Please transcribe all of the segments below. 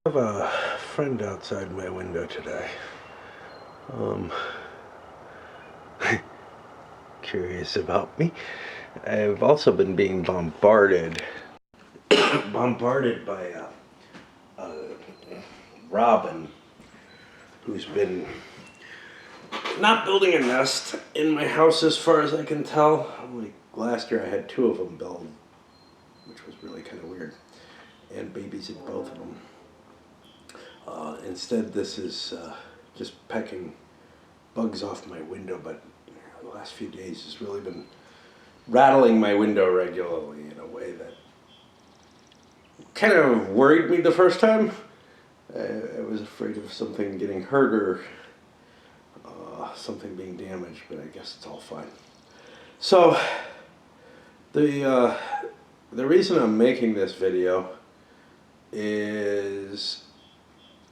I have a friend outside my window today. Um, Curious about me. I've also been being bombarded by a robin who's been not building a nest in my house as far as I can tell. Like last year I had two of them build, which was really kind of weird, and babies at both of them. Instead, this is just pecking bugs off my window, but the last few days has really been rattling my window regularly in a way that kind of worried me the first time. I was afraid of something getting hurt or something being damaged, but I guess it's all fine. So the the reason I'm making this video is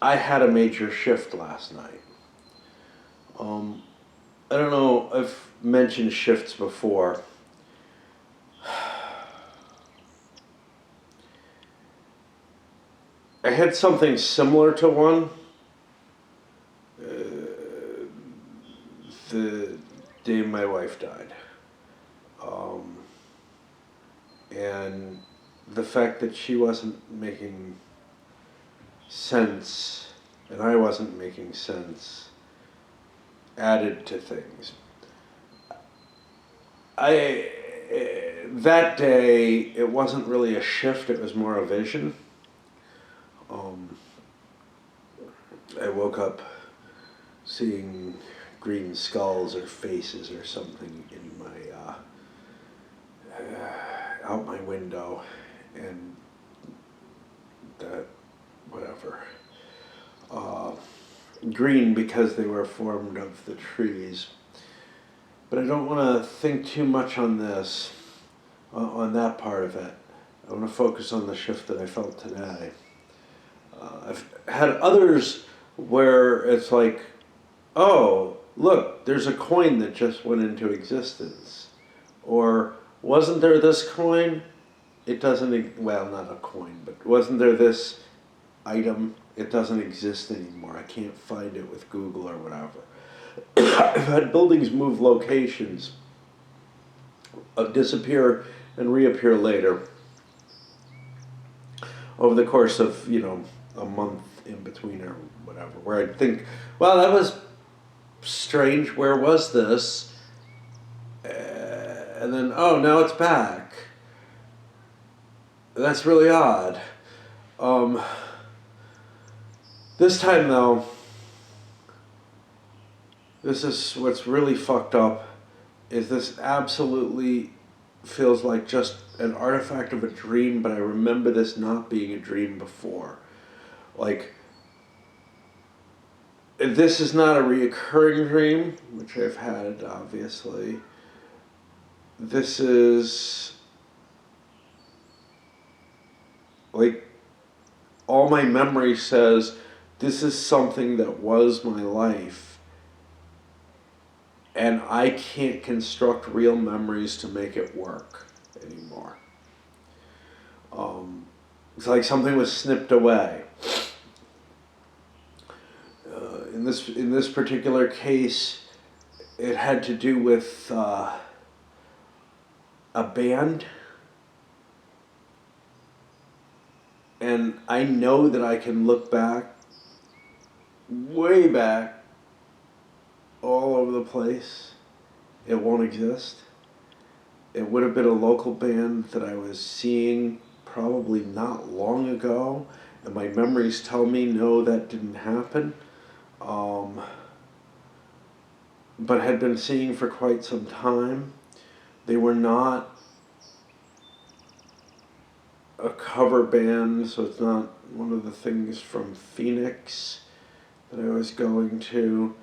I had a major shift last night. I don't know, I've mentioned shifts before. I had something similar to one the day my wife died. And the fact that she wasn't making sense and I wasn't making sense added to things. That day, it wasn't really a shift, it was more a vision. I woke up seeing green skulls or faces or something in my out my window, and that whatever green because they were formed of the trees. But I don't want to think too much on this, on that part of it. I want to focus on the shift that I felt today. I've had others where it's like, oh, look, there's a coin that just went into existence. Or, wasn't there this coin? It doesn't, well, not a coin, but wasn't there this item? It doesn't exist anymore. I can't find it with Google or whatever. I've had buildings move locations, disappear and reappear later over the course of, a month in between or whatever, where I'd think, well, that was strange, where was this? And then, oh, now it's back. That's really odd. This time, though, this is what's really fucked up, is this absolutely feels like just an artifact of a dream, but I remember this not being a dream before. Like, this is not a reoccurring dream, which I've had, obviously. This is like all my memory says this is something that was my life, and I can't construct real memories to make it work anymore. It's like something was snipped away. In this particular case, it had to do with a band, and I know that I can look back, way back, all over the place. It won't exist. It would have been a local band that I was seeing probably not long ago, and my memories tell me no, that didn't happen. But had been seeing for quite some time. They were not a cover band, so it's not one of the things from Phoenix that I was going to.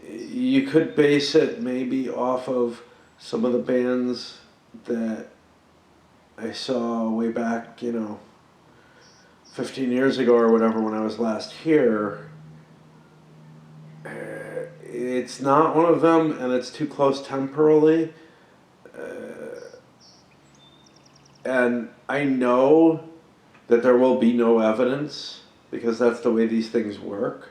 You could base it maybe off of some of the bands that I saw way back, 15 years ago or whatever when I was last here. It's not one of them, and it's too close temporally. And I know that there will be no evidence because that's the way these things work.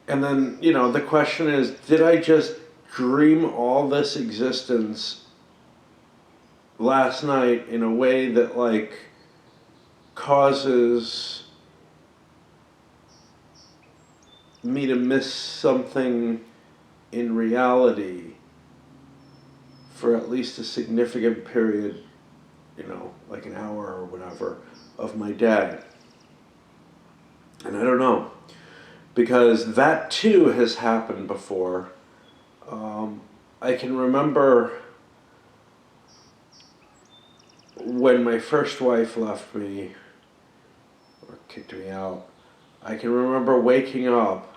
And then, you know, the question is, did I just dream all this existence last night in a way that, like, causes me to miss something in reality for at least a significant period, you know, like an hour or whatever, of my day? And I don't know, because that too has happened before. I can remember when my first wife left me, or kicked me out, I can remember waking up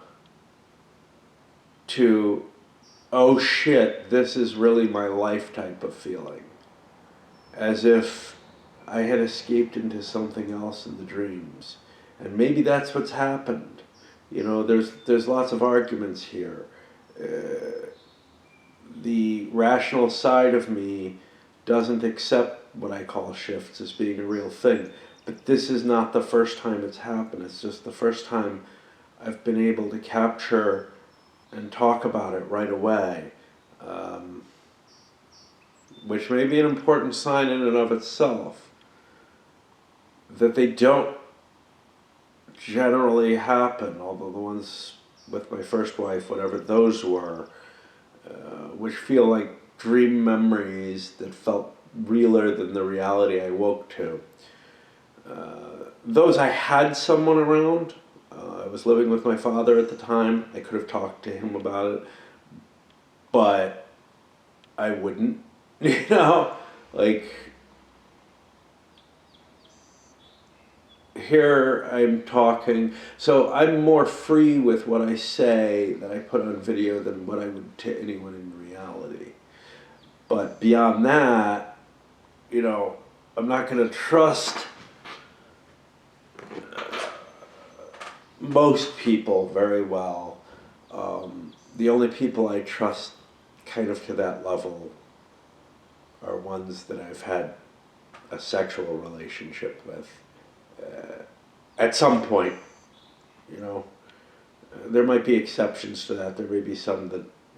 to, oh shit, this is really my life type of feeling. As if I had escaped into something else in the dreams. And maybe that's what's happened. You know, there's lots of arguments here. The rational side of me doesn't accept what I call shifts as being a real thing. But this is not the first time it's happened. It's just the first time I've been able to capture and talk about it right away. Which may be an important sign in and of itself. That they don't generally happen, although the ones with my first wife, whatever those were, which feel like dream memories that felt realer than the reality I woke to. Those I had someone around. I was living with my father at the time. I could have talked to him about it, but I wouldn't. You know, like, here I'm talking, so I'm more free with what I say that I put on video than what I would to anyone in reality. But beyond that, you know, I'm not going to trust most people very well. The only people I trust kind of to that level are ones that I've had a sexual relationship with. At some point, you know, there might be exceptions to that. There may be some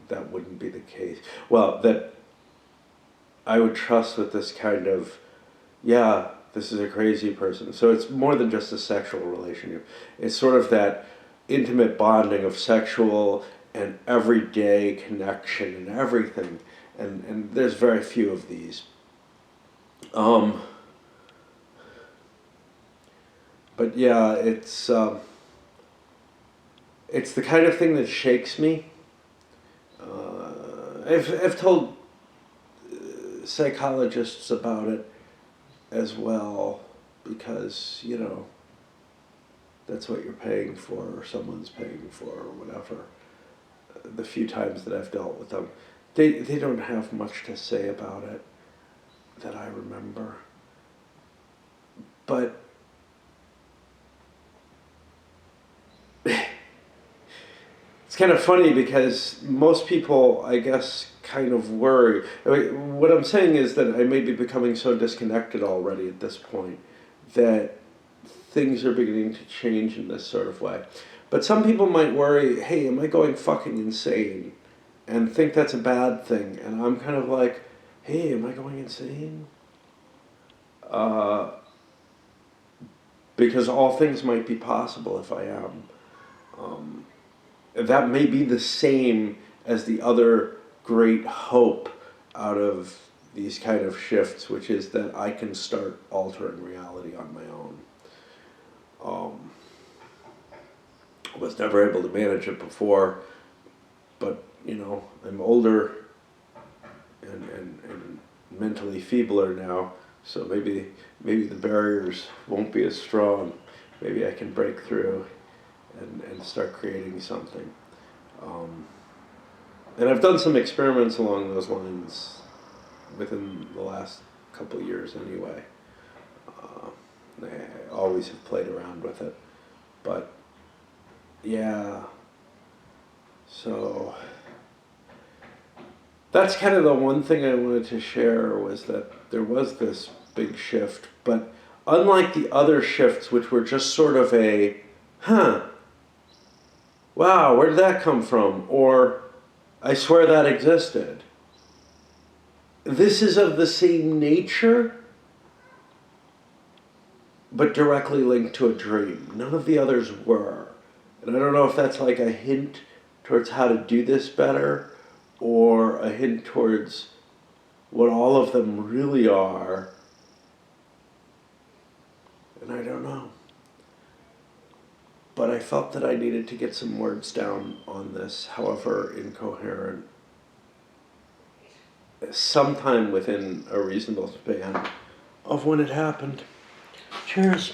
that wouldn't be the case. Well, that I would trust with this kind of, yeah, this is a crazy person. So it's more than just a sexual relationship. It's sort of that intimate bonding of sexual and everyday connection and everything. And there's very few of these. But yeah, it's the kind of thing that shakes me. I've told psychologists about it as well, because, you know, that's what you're paying for, or someone's paying for, or whatever. The few times that I've dealt with them, they don't have much to say about it that I remember. But it's kind of funny because most people, I guess, kind of worry. I mean, what I'm saying is that I may be becoming so disconnected already at this point that things are beginning to change in this sort of way. But some people might worry, hey, am I going fucking insane? And think that's a bad thing. And I'm kind of like, hey, am I going insane? Because all things might be possible if I am. That may be the same as the other great hope out of these kind of shifts, which is that I can start altering reality on my own. I was never able to manage it before, but, you know, I'm older and mentally feebler now, so maybe the barriers won't be as strong. Maybe I can break through and start creating something. And I've done some experiments along those lines within the last couple of years anyway. I always have played around with it. But, yeah, so that's kind of the one thing I wanted to share, was that there was this big shift, but unlike the other shifts, which were just sort of a, wow, where did that come from? Or, I swear that existed. This is of the same nature, but directly linked to a dream. None of the others were. And I don't know if that's like a hint towards how to do this better, or a hint towards what all of them really are. And I don't know. But I felt that I needed to get some words down on this, however incoherent, sometime within a reasonable span of when it happened. Cheers.